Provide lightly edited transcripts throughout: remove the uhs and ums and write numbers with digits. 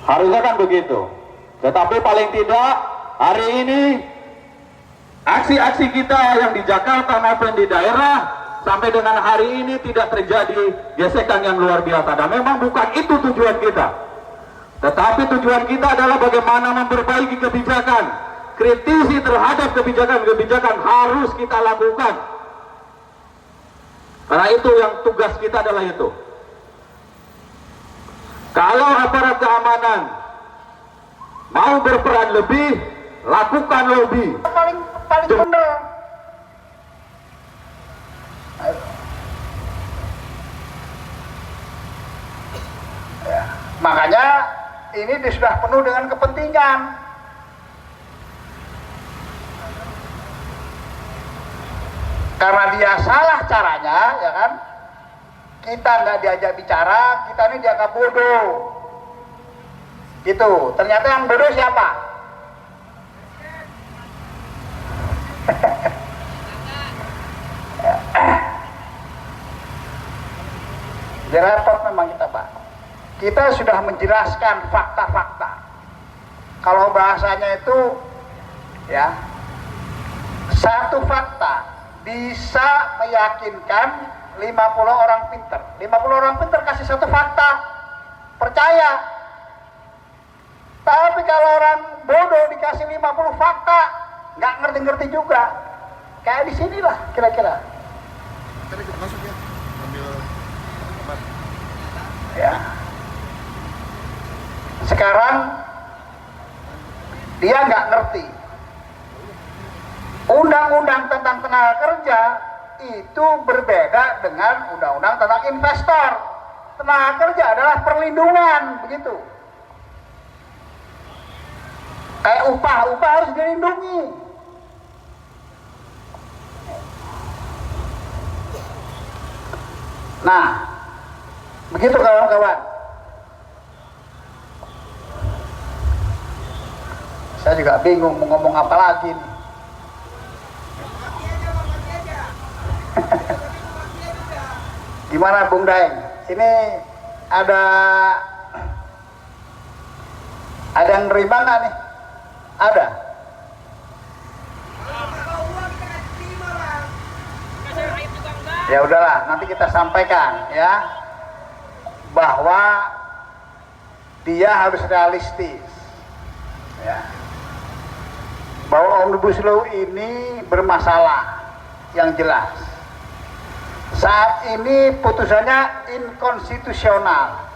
Harusnya kan begitu. Tetapi paling tidak hari ini aksi-aksi kita yang di Jakarta maupun di daerah sampai dengan hari ini tidak terjadi gesekan yang luar biasa. Dan memang bukan itu tujuan kita. Tetapi tujuan kita adalah bagaimana memperbaiki kebijakan. Kritisi terhadap kebijakan-kebijakan harus kita lakukan. Karena itu yang tugas kita adalah itu. Kalau aparat keamanan mau berperan lebih, lakukan lobby. Paling benar. Ya, makanya ini sudah penuh dengan kepentingan. Karena dia salah caranya, ya kan? Kita nggak diajak bicara, kita ini dianggap bodoh. Gitu. Ternyata yang bodoh siapa? Jadi repot memang kita, Pak. Kita sudah menjelaskan fakta-fakta. Kalau bahasanya itu, ya, satu fakta bisa meyakinkan 50 orang pinter. 50 orang pinter kasih satu fakta, percaya. Tapi kalau orang bodoh dikasih 50 fakta, nggak ngerti-ngerti juga. Kayak di sinilah kira-kira. Tadi kita masuk ya, ambil tempat. Ya. Sekarang dia nggak ngerti. Undang-undang tentang tenaga kerja itu berbeda dengan undang-undang tentang investor. Tenaga kerja adalah perlindungan, begitu. Kayak upah harus dilindungi. Nah, begitu kawan-kawan. Saya juga bingung mau ngomong apa lagi nih. Gimana Bung Daeng? Sini ada yang nerima nggak nih? Ada. Ya udahlah, nanti kita sampaikan ya bahwa dia harus realistis, ya. Bahwa Omnibus Law ini bermasalah yang jelas. Saat ini putusannya inkonstitusional.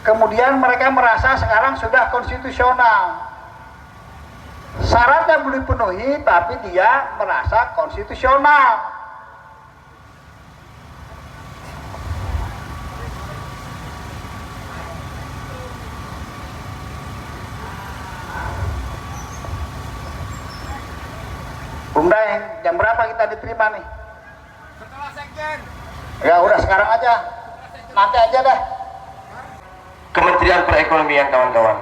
Kemudian mereka merasa sekarang sudah konstitusional. Syaratnya belum dipenuhi, tapi dia merasa konstitusional. Bung Daeng, jam berapa kita diterima nih? Setelah sekjen. Ya udah sekarang aja, nanti aja dah. Kementerian Perekonomian kawan-kawan,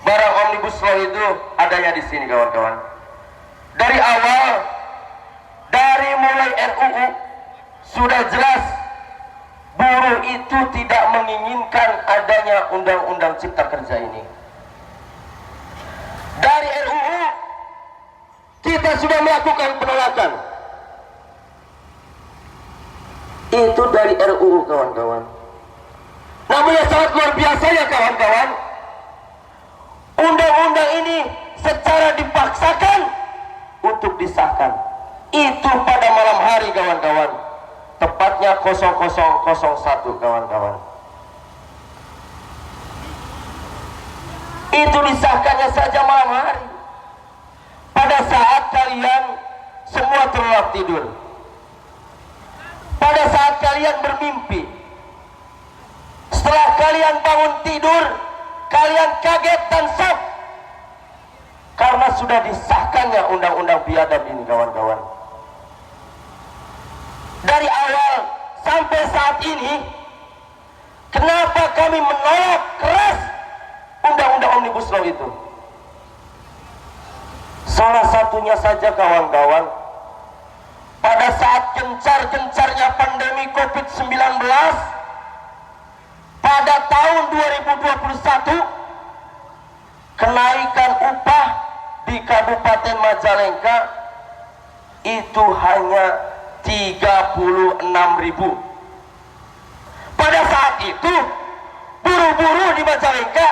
barang Omnibus Law itu adanya di sini kawan-kawan. Dari awal, dari mulai RUU sudah jelas buruh itu tidak menginginkan adanya Undang-Undang Cipta Kerja ini. Dari RUU kita sudah melakukan penolakan. Itu dari RUU kawan-kawan. Namun yang sangat luar biasa ya kawan-kawan, undang-undang ini secara dipaksakan untuk disahkan. Itu pada malam hari kawan-kawan, tepatnya 0001 kawan-kawan. Itu disahkannya saja malam hari. Pada saat kalian semua terlelap tidur, pada saat kalian bermimpi, setelah kalian bangun tidur, kalian kaget dan shock karena sudah disahkannya undang-undang biadab ini kawan-kawan. Dari awal sampai saat ini, kenapa kami menolak keras undang-undang Omnibus Law itu? Salah satunya saja kawan-kawan, pada saat gencar-gencarnya pandemi COVID-19 pada tahun 2021, di Kabupaten Majalengka itu hanya 36.000. Pada saat itu buruh-buruh di Majalengka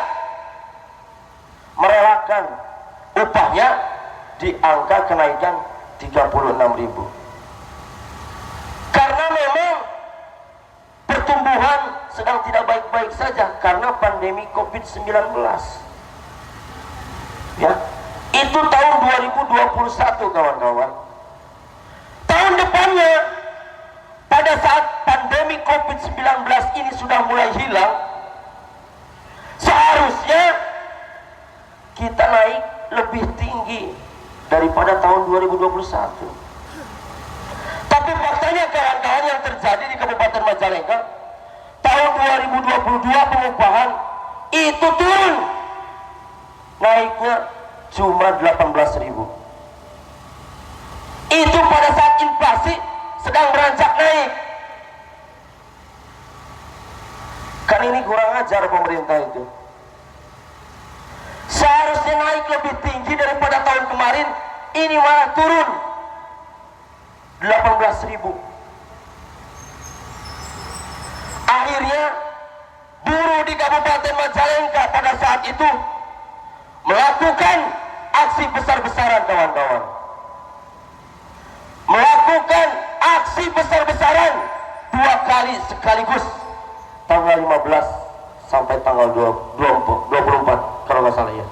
merelakan upahnya di angka kenaikan 36.000. Karena memang pertumbuhan sedang tidak baik-baik saja karena pandemi COVID-19. Ya, itu tahun 2021 kawan-kawan. Tahun depannya pada saat pandemi COVID-19 ini sudah mulai hilang, seharusnya kita naik lebih tinggi daripada tahun 2021. Tapi faktanya kawan-kawan yang terjadi di Kabupaten Majalengka tahun 2022 pengupahan itu turun, naiknya cuma 18.000. Itu pada saat inflasi sedang beranjak naik. Kan ini kurang ajar pemerintah itu. Seharusnya naik lebih tinggi daripada tahun kemarin, ini malah turun 18.000. Akhirnya buruh di Kabupaten Majalengka pada saat itu melakukan aksi besar-besaran kawan-kawan. Melakukan aksi besar-besaran 2 kali sekaligus, tanggal 15 sampai tanggal 24 kalau nggak salah ya.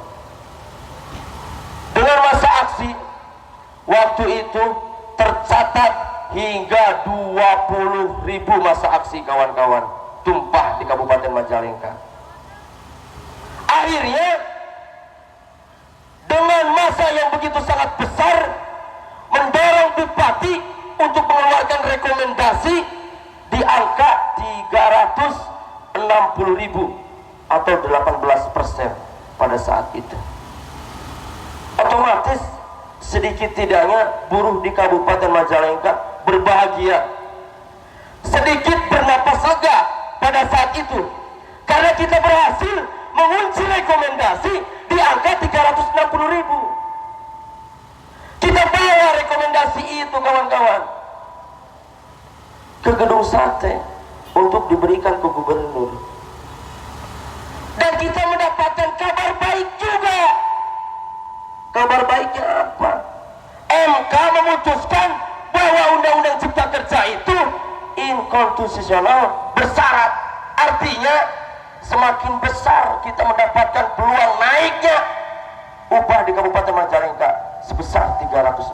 Dengan masa aksi waktu itu tercatat hingga 20.000 masa aksi kawan-kawan tumpah di Kabupaten Majalengka. Akhirnya dengan masa yang begitu sangat besar mendorong bupati untuk mengeluarkan rekomendasi di angka 360.000 atau 18% pada saat itu. Otomatis sedikit tidaknya buruh di Kabupaten Majalengka berbahagia, sedikit bernapas lega pada saat itu karena kita berhasil mengunci rekomendasi di angka 360.000. Kita bawa rekomendasi itu kawan-kawan ke gedung sate untuk diberikan ke gubernur, dan kita mendapatkan kabar baik juga. Kabar baiknya apa? MK memutuskan bahwa Undang-Undang Cipta Kerja itu inkonstitusional bersyarat. Artinya semakin besar kita mendapatkan peluang naiknya upah di Kabupaten Majalengka sebesar 360.000.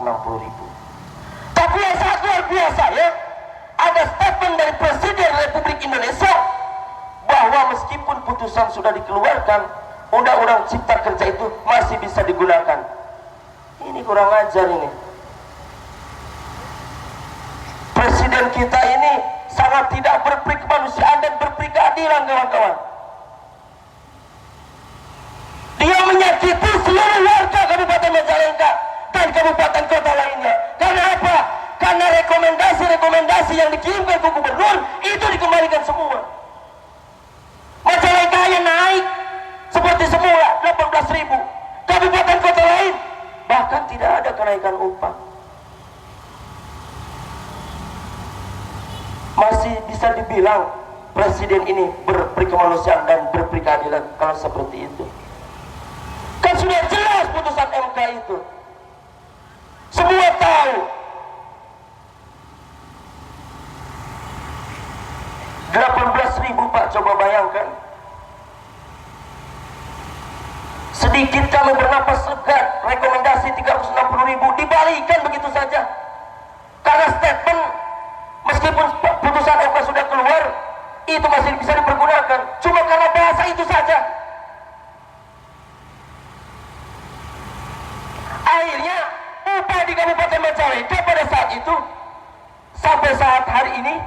Tapi yang sangat luar biasa ya, ada statement dari Presiden Republik Indonesia bahwa meskipun putusan sudah dikeluarkan, Undang-Undang Cipta Kerja itu masih bisa digunakan. Ini kurang ajar ini. Presiden kita ini sangat tidak berperi kemanusiaan dan berperi keadilan kawan-kawan. Dia menyakiti seluruh warga Kabupaten Majalengka dan kabupaten kota lainnya. Karena apa? Karena rekomendasi yang dikirimkan ke gubernur itu dikembalikan semua. Majalengka hanya naik seperti semula 18.000. Kabupaten kota lain bahkan tidak ada kenaikan upah. Masih bisa dibilang presiden ini berperi kemanusiaan dan berperi keadilan kalau seperti itu. Kan sudah jelas putusan MK itu. Semua tahu. 18.000 Pak, coba bayangkan. Sedikit kami bernapas lega, rekomendasi 360.000 dibalikan begitu saja. Karena statement meskipun putusan MK sudah keluar, itu masih bisa dipergunakan. Cuma karena bahasa itu saja. Akhirnya upah di Kabupaten Majalengka pada saat itu sampai saat hari ini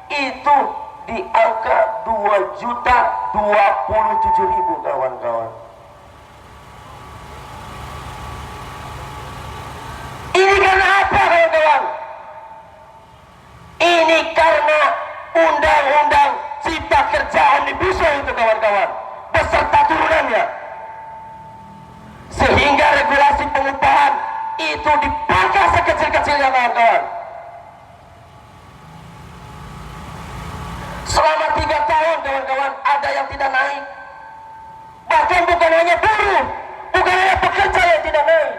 itu di angka 2.027.000 kawan-kawan. Ini karena apa kawan-kawan? Ini karena Undang-Undang Cipta Kerja Omnibus Law itu kawan-kawan beserta turunannya, sehingga regulasi pengupahan itu dipangkas sekecil-kecilnya kawan-kawan. Selama 3 tahun kawan-kawan ada yang tidak naik. Bahkan bukan hanya buruh, bukan hanya pekerja yang tidak naik,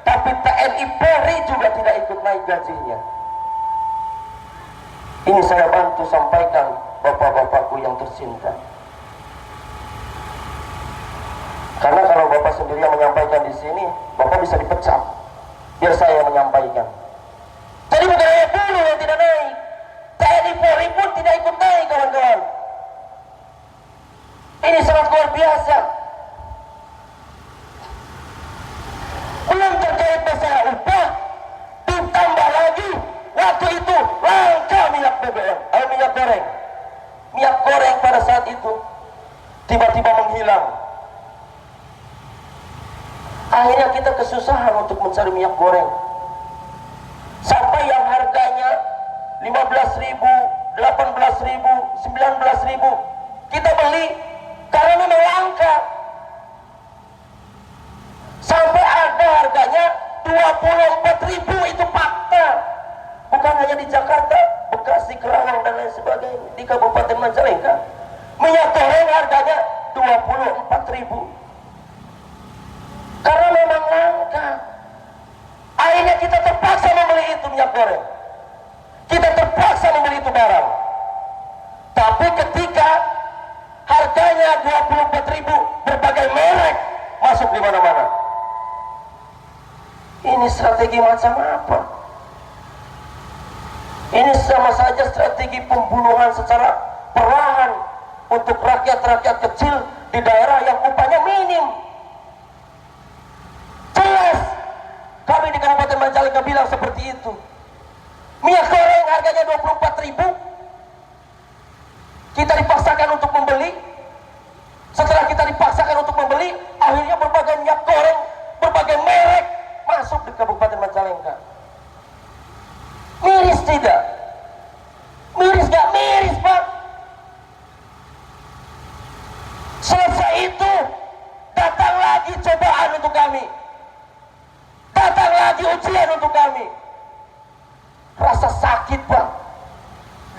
tapi TNI Polri juga tidak ikut naik gajinya. Ini saya bantu sampaikan bapak-bapakku yang tercinta. Karena kalau bapak sendiri yang menyampaikan di sini, bapak bisa dipecat. Biar saya yang menyampaikan. Jadi bukan hanya buruh yang tidak naik, TNI Polri pun tidak ikut naik kawan-kawan. Ini sangat luar biasa. Belum terkait masalah upah, ditambah lagi waktu itu langka minyak BBM, minyak goreng. Minyak goreng pada saat itu tiba-tiba menghilang. Akhirnya kita kesusahan untuk mencari minyak goreng. Sampai yang harganya 15.000, 18.000, 19.000 kita beli karena memang langka. Sampai ada harganya 24.000, itu fakta. Bukan hanya di Jakarta, Bekasi, Kerawang dan lain sebagainya. Di Kabupaten Majalengka minyak goreng harganya 24.000 karena memang langka. Akhirnya kita terpaksa membeli itu minyak goreng, kita terpaksa membeli itu barang. Tapi ketika harganya 24.000, berbagai merek masuk di mana-mana. Ini strategi macam apa? Ini sama saja strategi pembunuhan secara perlahan untuk rakyat-rakyat kecil di daerah yang upahnya minim. Jelas kami di Kabupaten Majalengka bilang seperti itu. Minyak goreng harganya 24.000, kita dipaksakan untuk membeli. Setelah kita dipaksakan untuk membeli, akhirnya berbagai minyak goreng, berbagai merek masuk di Kabupaten Majalengka. Miris tidak? Miris gak? Miris Pak. Selesai itu datang lagi cobaan untuk kami, datang lagi ujian untuk kami. Rasa sakit Pak,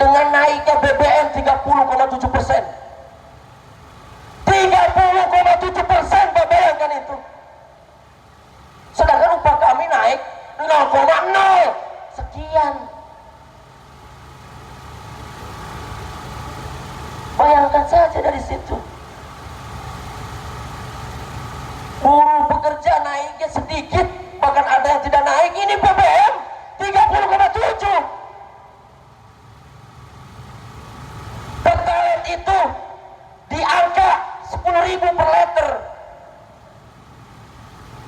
dengan naiknya BBM 30,7%. 30,7% Pak, bayangkan itu. Sedangkan upah kami naik 0,0 sekian. Bayangkan saja dari situ. Buruh pekerja naiknya sedikit, bahkan ada yang tidak naik. Ini BBM 30,7. Pertalite itu di angka 10.000 per liter.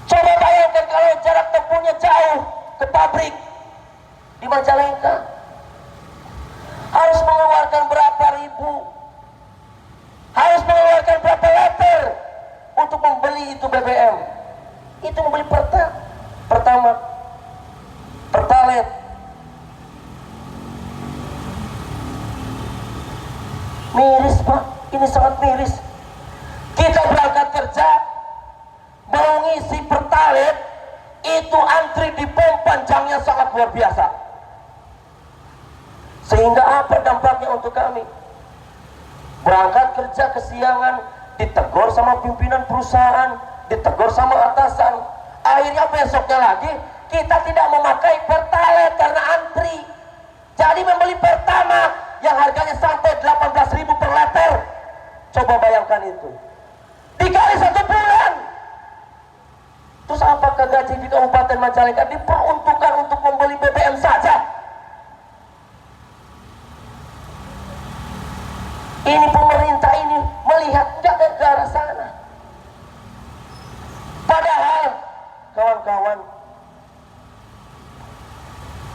Coba bayangkan kalau jarak tempuhnya jauh ke pabrik di Majalengka, harus mengeluarkan berapa ribu, harus mengeluarkan berapa liter untuk membeli itu BBM. Itu membeli pertama Pertalite. Miris Pak, ini sangat miris. Kita berangkat kerja mau ngisi Pertalite, itu antri di pom panjangnya sangat luar biasa. Sehingga apa dampaknya untuk kami? Berangkat kerja kesiangan, ditegur sama pimpinan perusahaan, ditegur sama atasan. Akhirnya besoknya lagi kita tidak memakai Pertalite karena antri. Jadi membeli Pertamax yang harganya sampai 18.000 per liter. Coba bayangkan itu, dikali 1 bulan. Terus apakah gaji di Kabupaten Majalengka diperuntukkan untuk membeli BBM saja? Ini pemerintah ini melihat nggak ke arah sana. Padahal kawan-kawan,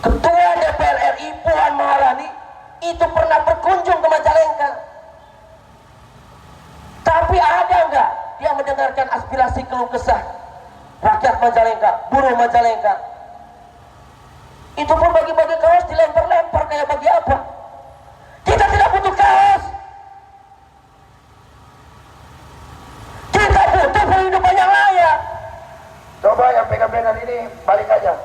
Ketua DPR RI Puan Maharani itu pernah berkunjung ke Majalengka. Tapi ada nggak dia mendengarkan aspirasi keluh kesah rakyat Majalengka, buruh Majalengka? Itu pun bagi-bagi kaos dilempar-lempar kayak bagi apa? Kita tidak butuh kaos. Kita butuh penghidupan yang layak. Coba yang pegang banner ini balik aja.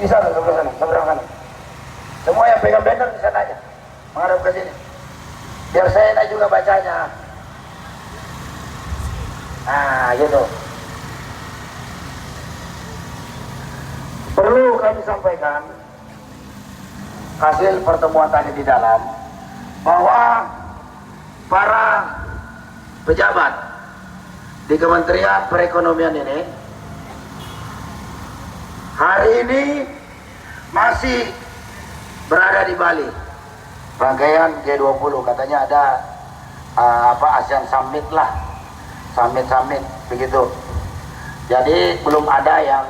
Di sana, sebelah sana, seberang sana. Semua yang pegang banner di sana aja. Menghadap ke sini. Biar saya enak juga bacanya. Nah, gitu. Perlu kami sampaikan hasil pertemuan tadi di dalam bahwa para pejabat di Kementerian Perekonomian ini hari ini masih berada di Bali. Rangkaian G20 katanya ada ASEAN Summit lah, summit begitu. Jadi belum ada yang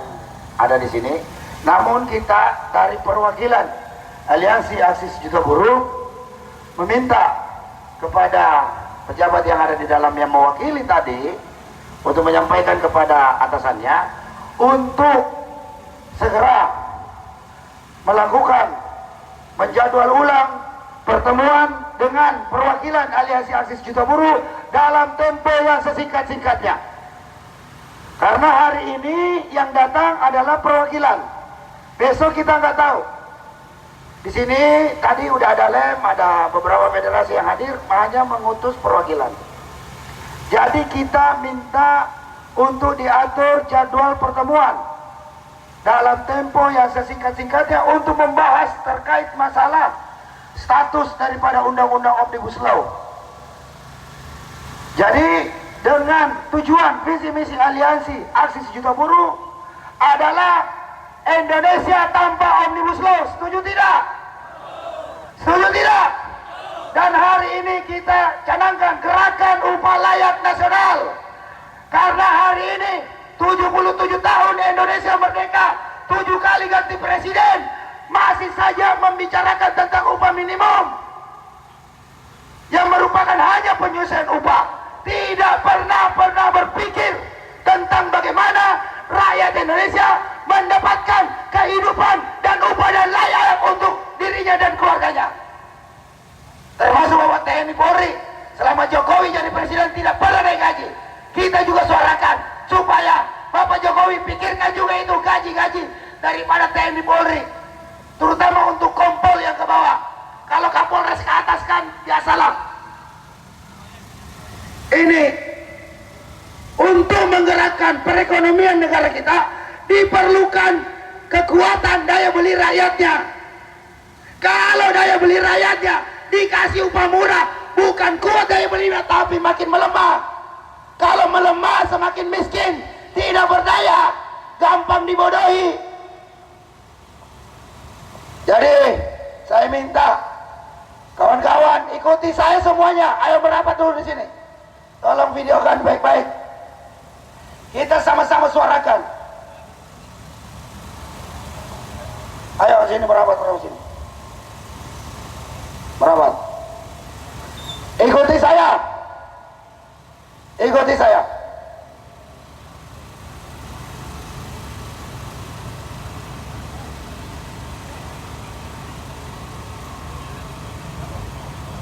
ada di sini. Namun kita dari perwakilan Aliansi Aksi Sejuta Buruh meminta kepada pejabat yang ada di dalam yang mewakili tadi untuk menyampaikan kepada atasannya untuk segera melakukan menjadwal ulang pertemuan dengan perwakilan Aliansi Aksi Sejuta Buruh dalam tempo yang sesingkat-singkatnya. Karena hari ini yang datang adalah perwakilan. Besok kita nggak tahu. Di sini tadi udah ada lem, ada beberapa federasi yang hadir, hanya mengutus perwakilan. Jadi kita minta untuk diatur jadwal pertemuan dalam tempo yang sesingkat-singkatnya untuk membahas terkait masalah status daripada Undang-Undang Omnibus Law. Jadi dengan tujuan visi misi Aliansi Aksi Sejuta Buruh adalah Indonesia tanpa Omnibus Law. Setuju tidak? Setuju tidak? Dan hari ini kita canangkan gerakan upah layak nasional. Karena hari ini 77 tahun Indonesia merdeka, 7 kali ganti presiden, masih saja membicarakan tentang upah minimum yang merupakan hanya penyusunan upah. Tidak pernah berpikir tentang bagaimana rakyat Indonesia mendapatkan kehidupan dan upah dan layak untuk dirinya dan keluarganya. Termasuk Bapak TNI Polri, selama Jokowi jadi presiden tidak pernah naik gaji. Kita juga suarakan supaya Bapak Jokowi pikirkan juga itu gaji-gaji daripada TNI Polri, terutama untuk kompol yang ke bawah. Kalau Kapolres ke atas kan biasalah. Ini untuk menggerakkan perekonomian negara kita diperlukan kekuatan daya beli rakyatnya. Kalau daya beli rakyatnya dikasih upah murah, bukan kuat daya belinya tapi makin melemah. Kalau melemah semakin miskin, tidak berdaya, gampang dibodohi. Jadi saya minta kawan-kawan ikuti saya semuanya. Ayo berapat dulu di sini. Tolong videokan baik-baik. Kita sama-sama suarakan. Ayo sini berapat sini. Berapat. Ikuti saya. Ikuti saya.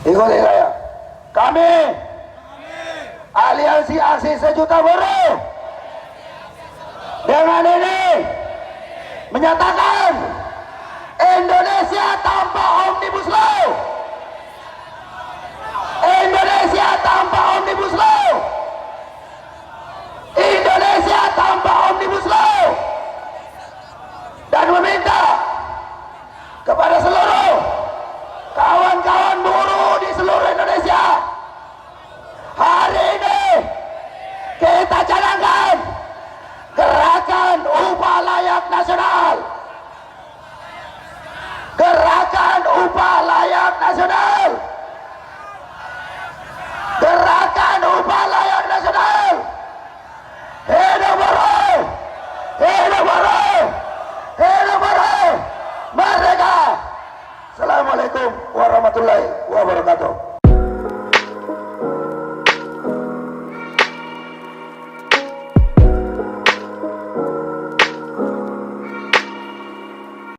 Ikuti saya. Kami Aliansi Aksi Sejuta Buruh dengan ini menyatakan Indonesia tanpa Omnibus Law. Indonesia tanpa Omnibus Law. Indonesia tanpa Omnibus Law. Dan meminta kepada seluruh kawan-kawan buruh di seluruh Indonesia, hari ini kita canangkan gerakan upah layak nasional. Gerakan upah layak nasional. Gerakan upah layak nasional. Hidup buruh. Hidup buruh. Hidup buruh. Merdeka. Assalamualaikum warahmatullahi wabarakatuh.